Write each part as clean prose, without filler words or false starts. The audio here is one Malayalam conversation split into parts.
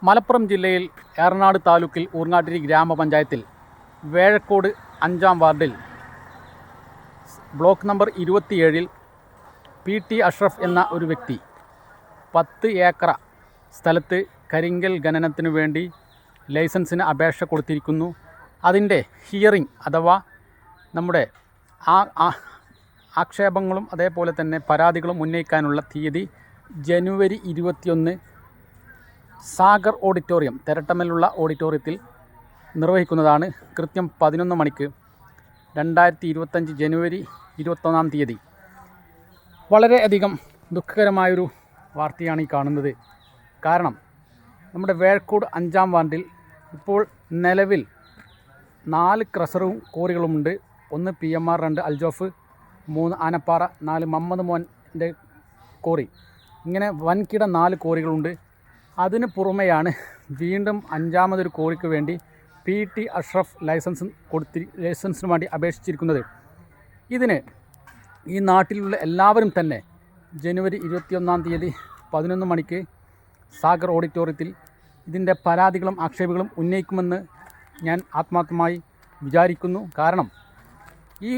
മലപ്പുറം ജില്ലയിൽ ഏറനാട് താലൂക്കിൽ ഊർങ്ങാട്ടിരി ഗ്രാമപഞ്ചായത്തിൽ വേഴക്കോട് 5-ാം വാർഡിൽ ബ്ലോക്ക് നമ്പർ 27-ൽ PT അഷ്റഫ് എന്ന ഒരു വ്യക്തി 10 ഏക്കർ സ്ഥലത്ത് കരിങ്കൽ ഖനനത്തിനു വേണ്ടി ലൈസൻസിന് അപേക്ഷ കൊടുത്തിരിക്കുന്നു. അതിൻ്റെ ഹിയറിംഗ് അഥവാ നമ്മുടെ ആക്ഷേപങ്ങളും അതേപോലെ തന്നെ പരാതികളും ഉന്നയിക്കാനുള്ള തീയതി ജനുവരി 21 സാഗർ ഓഡിറ്റോറിയം തെരട്ടമലുള്ള ഓഡിറ്റോറിയത്തിൽ നിർവഹിക്കുന്നതാണ്. കൃത്യം 11 മണിക്ക് 2025 ജനുവരി 21-ാം തീയതി. വളരെയധികം ദുഃഖകരമായൊരു വാർത്തയാണ് ഈ കാണുന്നത്. കാരണം നമ്മുടെ വേഴക്കോട് 5-ാം വാർഡിൽ ഇപ്പോൾ നിലവിൽ 4 ക്രഷറും കോറികളുമുണ്ട്. 1 PMR, 2 അൽജോഫ്, 3 ആനപ്പാറ, 4 മുഹമ്മദ് മോൻ്റെ കോറി. ഇങ്ങനെ വൻകിട 4 കോറികളുണ്ട്. അതിന് പുറമെയാണ് വീണ്ടും 5-മതൊരു കോറിക്ക് വേണ്ടി PT അഷ്റഫ് ലൈസൻസിന് വേണ്ടി അപേക്ഷിച്ചിരിക്കുന്നത്. ഇതിന് ഈ നാട്ടിലുള്ള എല്ലാവരും തന്നെ ജനുവരി 21-ാം തീയതി 11 മണിക്ക് സാഗർ ഓഡിറ്റോറിയത്തിൽ ഇതിൻ്റെ പരാതികളും ആക്ഷേപങ്ങളും ഉന്നയിക്കുമെന്ന് ഞാൻ ആത്മാർത്ഥമായി വിചാരിക്കുന്നു. കാരണം ഈ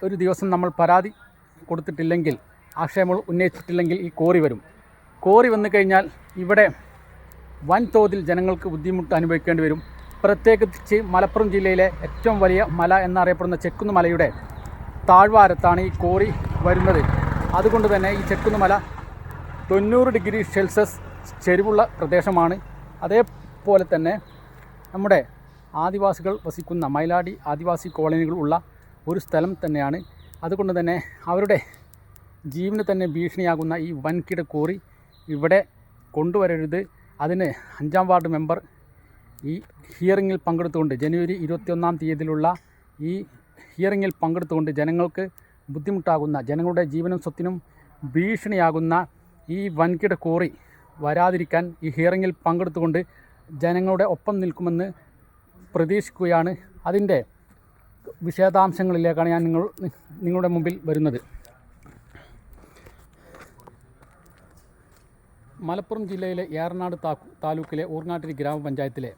ഒരു ദിവസം നമ്മൾ പരാതി കൊടുത്തിട്ടില്ലെങ്കിൽ, ആക്ഷേപങ്ങൾ ഉന്നയിച്ചിട്ടില്ലെങ്കിൽ ഈ കോറി വരും. കോറി വന്നു കഴിഞ്ഞാൽ ഇവിടെ വൻതോതിൽ ജനങ്ങൾക്ക് ബുദ്ധിമുട്ട് അനുഭവിക്കേണ്ടി വരും. പ്രത്യേകിച്ച് മലപ്പുറം ജില്ലയിലെ ഏറ്റവും വലിയ മല എന്നറിയപ്പെടുന്ന ചെക്കുന്ന് മലയുടെ താഴ്വാരത്താണ് ഈ കോറി വരുന്നത്. അതുകൊണ്ട് തന്നെ ഈ ചെക്കുന്ന് മല 90 ഡിഗ്രി സെൽഷ്യസ് ചെരിവുള്ള പ്രദേശമാണ്. അതേപോലെ തന്നെ നമ്മുടെ ആദിവാസികൾ വസിക്കുന്ന മൈലാടി ആദിവാസി കോളനികൾ ഉള്ള ഒരു സ്ഥലം തന്നെയാണ്. അതുകൊണ്ട് തന്നെ അവരുടെ ജീവന് തന്നെ ഭീഷണിയാകുന്ന ഈ വൻകിട കോറി ഇവിടെ കൊണ്ടുവരരുത്. അതിന് 5-ാം വാർഡ് മെമ്പർ ഈ ഹിയറിങ്ങിൽ പങ്കെടുത്തുകൊണ്ട് ജനുവരി 21-ാം തീയതിയിലുള്ള ഈ ഹിയറിങ്ങിൽ പങ്കെടുത്തുകൊണ്ട് ജനങ്ങൾക്ക് ബുദ്ധിമുട്ടാകുന്ന, ജനങ്ങളുടെ ജീവനും സ്വത്തിനും ഭീഷണിയാകുന്ന ഈ വൻകിട കോറി വരാതിരിക്കാൻ ഈ ഹിയറിങ്ങിൽ പങ്കെടുത്തുകൊണ്ട് ജനങ്ങളുടെ ഒപ്പം നിൽക്കുമെന്ന് പ്രതീക്ഷിക്കുകയാണ്. അതിൻ്റെ വിശദാംശങ്ങളിലേക്കാണ് ഞാൻ നിങ്ങളുടെ മുമ്പിൽ വരുന്നത്. മലപ്പുറം ജില്ലയിലെ ഏറനാട് താലൂക്കിലെ ഊർങ്ങാട്ടിരി ഗ്രാമപഞ്ചായത്തിലെ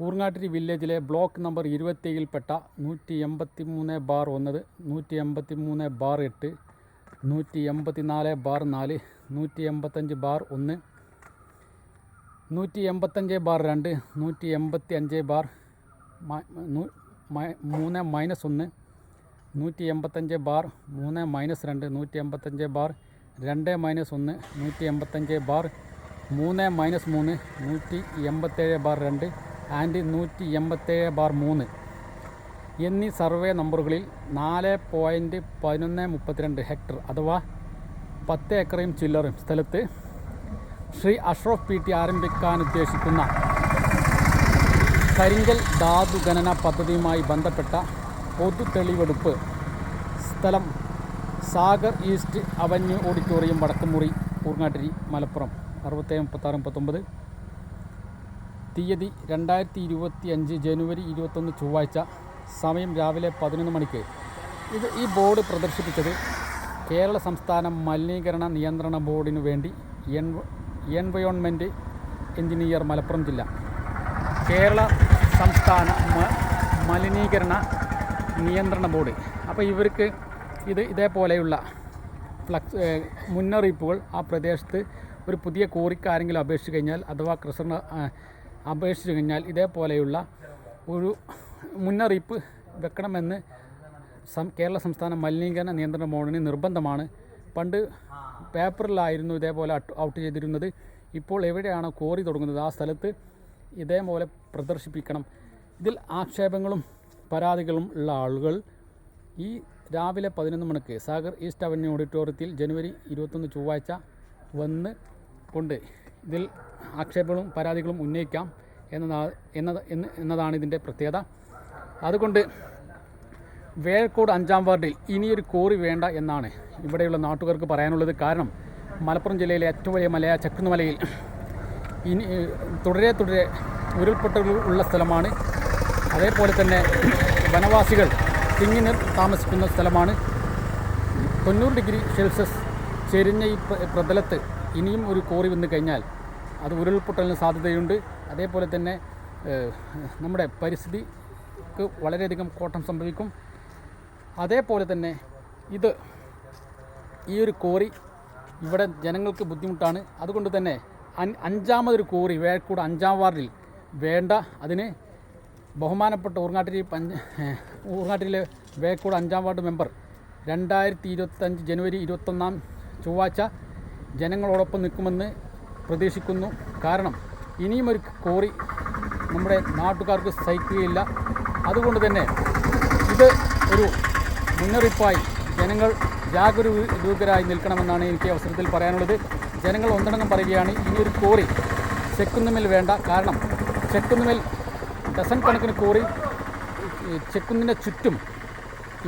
ഊർങ്ങാട്ടിരി വില്ലേജിലെ ബ്ലോക്ക് നമ്പർ 27-ൽപ്പെട്ട 183/1, 183/8, 184/4, 185/1, 185/2, 185/3-1, 185/3-2, 185/2-1, 185/3-1, 187/3 ആൻഡ് 187/3 എന്നീ സർവേ നമ്പറുകളിൽ 4.1132 ഹെക്ടർ അഥവാ 10 ഏക്കറും ചില്ലറും സ്ഥലത്ത് ശ്രീ അഷ്റഫ് PT ആരംഭിക്കാൻ ഉദ്ദേശിക്കുന്ന കരിങ്കൽ ധാതു ഖനന പദ്ധതിയുമായി ബന്ധപ്പെട്ട പൊതു തെളിവെടുപ്പ് സ്ഥലം Sagar East Avenue auditorium, Vadakkumuri, Urangattiri, Malappuram 673639. തീയതി 2025 ജനുവരി 21 ചൊവ്വാഴ്ച. സമയം രാവിലെ 11 മണിക്ക്. ഈ ബോർഡ് പ്രദർശിപ്പിച്ചത് കേരള സംസ്ഥാന മലിനീകരണ നിയന്ത്രണ ബോർഡിനു വേണ്ടി എൻവയോൺമെൻറ്റ് എഞ്ചിനീയർ മലപ്പുറം ജില്ല, കേരള സംസ്ഥാന മലിനീകരണ നിയന്ത്രണ ബോർഡ്. അപ്പോൾ ഇവർക്ക് ഇതേപോലെയുള്ള മുന്നറിയിപ്പുകൾ ആ പ്രദേശത്ത് ഒരു പുതിയ കോറിക്ക് ആരെങ്കിലും അപേക്ഷിച്ച് കഴിഞ്ഞാൽ അഥവാ ക്രഷറിന് അപേക്ഷിച്ച് കഴിഞ്ഞാൽ ഇതേപോലെയുള്ള ഒരു മുന്നറിയിപ്പ് വെക്കണമെന്ന് കേരള സംസ്ഥാന മലിനീകരണ നിയന്ത്രണ ബോർഡിന് നിർബന്ധമാണ്. പണ്ട് പേപ്പറിലായിരുന്നു ഇതേപോലെ ഔട്ട് ചെയ്തിരുന്നത്. ഇപ്പോൾ എവിടെയാണോ കോറി തുടങ്ങുന്നത് ആ സ്ഥലത്ത് ഇതേപോലെ പ്രദർശിപ്പിക്കണം. ഇതിൽ ആക്ഷേപങ്ങളും പരാതികളും ഉള്ള ആളുകൾ ഈ രാവിലെ 11 മണിക്ക് സാഗർ ഈസ്റ്റ് അവന്യൂ ഓഡിറ്റോറിയത്തിൽ ജനുവരി 21 ചൊവ്വാഴ്ച വന്ന് കൊണ്ട് ഇതിൽ ആക്ഷേപങ്ങളും പരാതികളും ഉന്നയിക്കാം എന്നതാണ് ഇതിൻ്റെ പ്രത്യേകത. അതുകൊണ്ട് വേഴക്കോട് 5-ാം വാർഡിൽ ഇനിയൊരു കോറി വേണ്ട എന്നാണ് ഇവിടെയുള്ള നാട്ടുകാർക്ക് പറയാനുള്ളത്. കാരണം മലപ്പുറം ജില്ലയിലെ ഏറ്റവും വലിയ മലയായ ചെക്കുന്ന് മലയിൽ ഇനി തുടരെ ഉരുൾപൊട്ടലുകൾ ഉള്ള സ്ഥലമാണ്. അതേപോലെ തന്നെ വനവാസികൾ തിങ്ങി താമസിക്കുന്ന സ്ഥലമാണ്. 90 ഡിഗ്രി സെൽഷ്യസ് ചെരിഞ്ഞ ഈ പ്രതലത്ത് ഇനിയും ഒരു കോറി വന്നു കഴിഞ്ഞാൽ അത് ഉരുൾപൊട്ടലിന് സാധ്യതയുണ്ട്. അതേപോലെ തന്നെ നമ്മുടെ പരിസ്ഥിതിക്ക് വളരെയധികം കോട്ടം സംഭവിക്കും. അതേപോലെ തന്നെ ഈ ഒരു കോറി ഇവിടെ ജനങ്ങൾക്ക് ബുദ്ധിമുട്ടാണ്. അതുകൊണ്ട് തന്നെ അഞ്ചാമതൊരു കോറി വേഴക്കൂട് 5-ാം വാർഡിൽ വേണ്ട. അതിന് ബഹുമാനപ്പെട്ട ഊർങ്ങാട്ടിലെ വേഴക്കൂട് 5-ാം വാർഡ് മെമ്പർ 2025 ജനുവരി 21 ചൊവ്വാഴ്ച ജനങ്ങളോടൊപ്പം നിൽക്കുമെന്ന് പ്രതീക്ഷിക്കുന്നു. കാരണം ഇനിയും ഒരു കോറി നമ്മുടെ നാട്ടുകാർക്ക് സഹിക്കുകയില്ല. അതുകൊണ്ട് തന്നെ ഇത് ഒരു മുന്നറിയിപ്പായി ജനങ്ങൾ ജാഗരൂകരായി നിൽക്കണമെന്നാണ് എനിക്ക് അവസരത്തിൽ പറയാനുള്ളത്. ജനങ്ങൾ ഒന്നടങ്കം പറയുകയാണ്, ഇനിയൊരു കോറി ചെക്കുന്നുമേൽ വേണ്ട. കാരണം ചെക്കുന്നുമേൽ ഡസൻ കണക്കിന് കോറി ചെക്കുന്നിൻ്റെ ചുറ്റും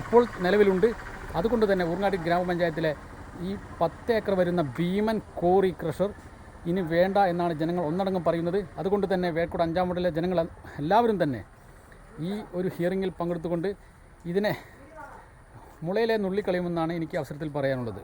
ഇപ്പോൾ നിലവിലുണ്ട്. അതുകൊണ്ട് തന്നെ ഊർങ്ങാട്ടി ഗ്രാമപഞ്ചായത്തിലെ ഈ 10 ഏക്കർ വരുന്ന ഭീമൻ കോറി ക്രഷർ ഇനി വേണ്ട എന്നാണ് ജനങ്ങൾ ഒന്നടങ്കം പറയുന്നത്. അതുകൊണ്ട് തന്നെ വേഴക്കൂട് 5-ാം വാർഡിലെ ജനങ്ങൾ എല്ലാവരും തന്നെ ഈ ഒരു ഹിയറിങ്ങിൽ പങ്കെടുത്തുകൊണ്ട് ഇതിനെ മുളയിലെ നുള്ളിക്കളയുമെന്നാണ് എനിക്ക് അവസരത്തിൽ പറയാനുള്ളത്.